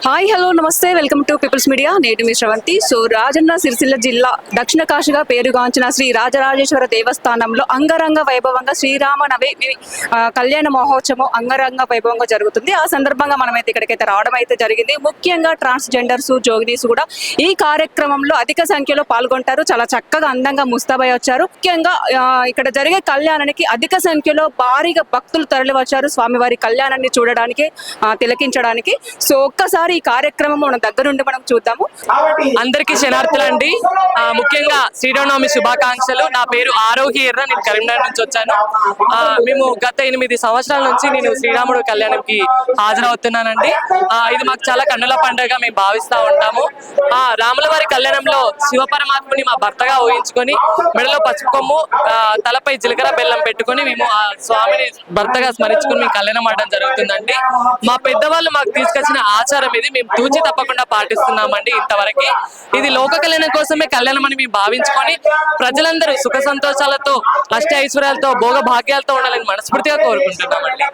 Hi hello నమస్తే welcome to peoples media. నేను మీ Sravanthi. So Rajanna Sircilla జిల్లా దక్షిణ కాశీగా పేరుగాంచిన శ్రీ రాజరాజేశ్వర దేవస్థానంలో అంగరంగ వైభవంగా శ్రీరామనవమి కళ్యాణ మహోత్సవం అంగరంగ వైభవంగా జరుగుతుంది. ఆ సందర్భంగా మనమైతే ఇక్కడికైతే రావడం అయితే జరిగింది. ముఖ్యంగా ట్రాన్స్జెండర్స్ జోగినీస్ కూడా ఈ కార్యక్రమంలో అధిక సంఖ్యలో పాల్గొంటారు. చాలా చక్కగా అందంగా ముస్తాబై వచ్చారు. ముఖ్యంగా ఇక్కడ జరిగే కళ్యాణానికి అధిక సంఖ్యలో భారీగా భక్తులు తరలి వచ్చారు స్వామివారి కళ్యాణాన్ని చూడడానికి, తిలకించడానికి. సో ఒక్కసారి ఈ కార్యక్రమం మన దగ్గరుండి మనం చూద్దాము. అందరికీ శనార్థులండి. ముఖ్యంగా శ్రీరామనవమి శుభాకాంక్షలు. నా పేరు ఆరోహి ఎర్ర, నేను కరీంనగర్ నుంచి వచ్చాను. మేము గత 8 సంవత్సరాల నుంచి నేను శ్రీరాముడు కళ్యాణంకి హాజరవుతున్నానండి. ఇది మాకు చాలా కన్నుల పండుగ మేము భావిస్తూ ఉంటాము. రాముల వారి కళ్యాణంలో శివపరమాత్మని మా భర్తగా ఊహించుకొని మెడలో పసుపు కొమ్ము, తలపై జీలకర్ర బెల్లం పెట్టుకొని మేము ఆ స్వామిని భర్తగా స్మరించుకొని మేము కళ్యాణం ఆడడం జరుగుతుందండి. మా పెద్దవాళ్ళు మాకు తీసుకొచ్చిన ఆచారం ఇది, మేము తూచి తప్పకుండా పాటిస్తున్నామండి. ఇంతవరకు ఇది లోక కళ్యాణం కోసమే కళ్యాణం అని మేము భావించుకొని ప్రజలందరూ సుఖ సంతోషాలతో, అష్ట ఐశ్వర్యాలతో, భోగ భాగ్యాలతో ఉండాలని మనస్ఫూర్తిగా కోరుకుంటున్నామండి.